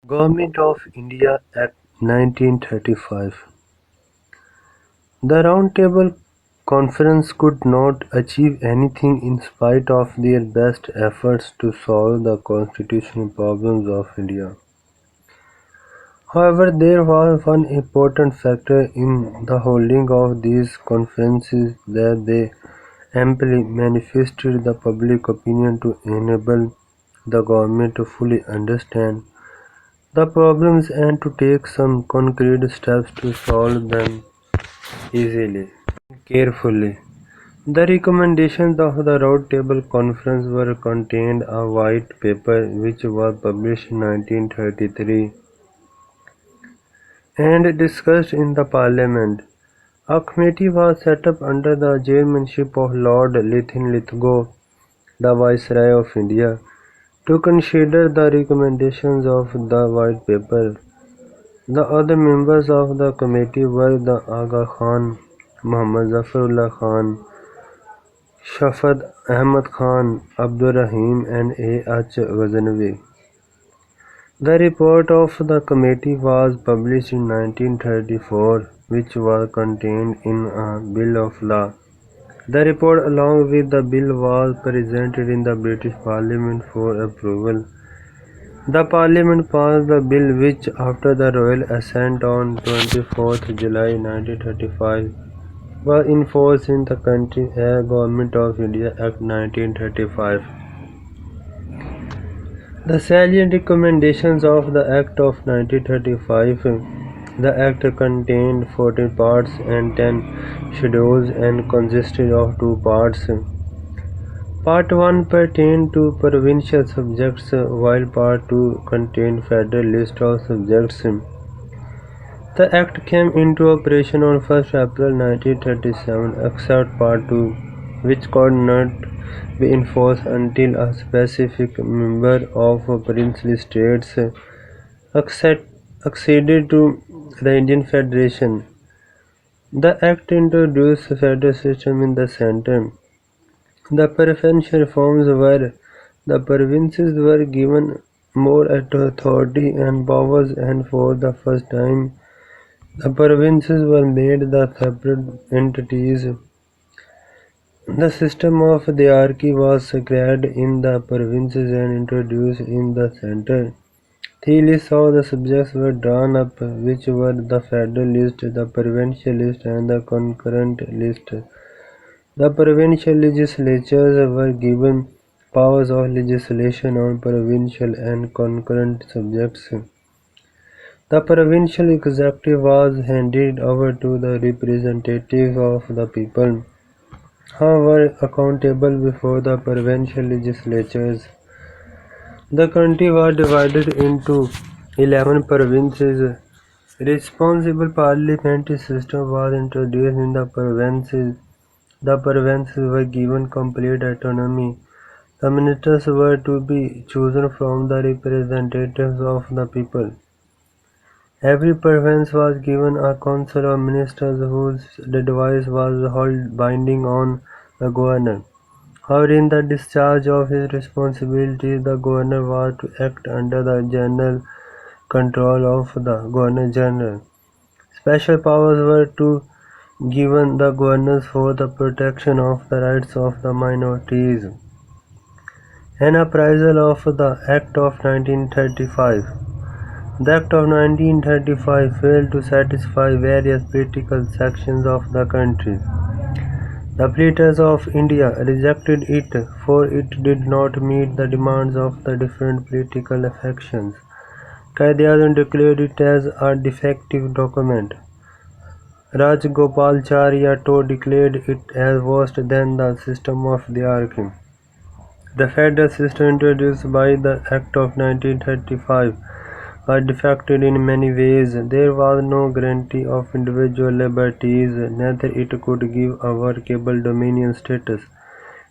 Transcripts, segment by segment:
Government of India Act 1935. The Round Table Conference could not achieve anything in spite of their best efforts to solve the constitutional problems of India. However, there was one important factor in the holding of these conferences that they amply manifested the public opinion to enable the government to fully understand the problems and to take some concrete steps to solve them easily and carefully. The recommendations of the Round Table Conference were contained a white paper which was published in 1933 and discussed in the Parliament. A committee was set up under the chairmanship of Lord Linlithgow, the Viceroy of India, to consider the recommendations of the white paper. The other members of the committee were the Aga Khan, Muhammad Zafarullah Khan, Shafat Ahmad Khan, Abdur Rahim and A. H. Ghaznavi. The report of the committee was published in 1934, which was contained in a Bill of Law. The report along with the bill was presented in the British Parliament for approval. The Parliament passed the bill which, after the royal assent on 24th July 1935, was enforced in the country as Government of India Act 1935. The salient recommendations of the Act of 1935. The Act contained 14 parts and 10 schedules and consisted of two parts. Part 1 pertained to provincial subjects, while Part 2 contained federal list of subjects. The Act came into operation on 1st April 1937, except Part 2, which could not be enforced until a specific member of princely states acceded to the Indian Federation. The Act introduced a federal system in the center. The provincial reforms were the provinces were given more authority and powers, and for the first time the provinces were made the separate entities. The system of hierarchy was scrapped in the provinces and introduced in the center. Three lists of the subjects were drawn up, which were the federal list, the provincial list, and the concurrent list. The provincial legislatures were given powers of legislation on provincial and concurrent subjects. The provincial executive was handed over to the representatives of the people, who were accountable before the provincial legislatures. The country was divided into 11 provinces. Responsible parliamentary system was introduced in the provinces. The provinces were given complete autonomy. The ministers were to be chosen from the representatives of the people. Every province was given a council of ministers whose advice was held binding on the governor. However, in the discharge of his responsibilities, the governor was to act under the general control of the Governor-General. Special powers were to given the governors for the protection of the rights of the minorities. An appraisal of the Act of 1935. The Act of 1935 failed to satisfy various political sections of the country. The Planters of India rejected it, for it did not meet the demands of the different political factions. Quaid-e-Azam declared it as a defective document. Rajagopalacharya declared it as worse than the system of hierarchy. The federal system introduced by the Act of 1935 was defective in many ways. There was no guarantee of individual liberties, neither it could give a workable dominion status.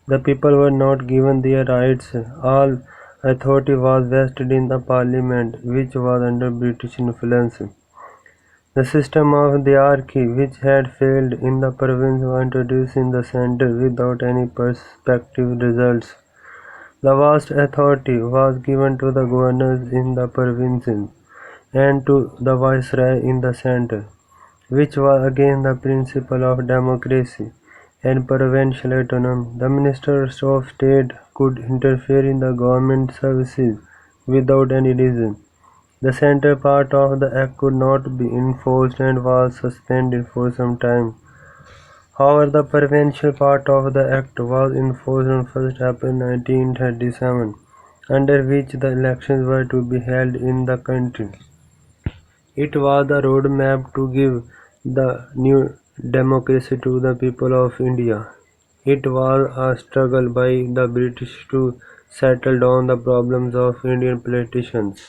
The people were not given their rights. All authority was vested in the Parliament, which was under British influence. The system of hierarchy, which had failed in the province, was introduced in the centre without any prospective results. The vast authority was given to the governors in the provinces. and to the viceroy in the center, which was against the principle of democracy and provincial autonomy. The ministers of state could interfere in the government services without any reason. The central part of the act could not be enforced and was suspended for some time. However, the provincial part of the act was enforced on 1st April 1937, under which the elections were to be held in the country. It was the roadmap to give the new democracy to the people of India. It was a struggle by the British to settle down the problems of Indian politicians.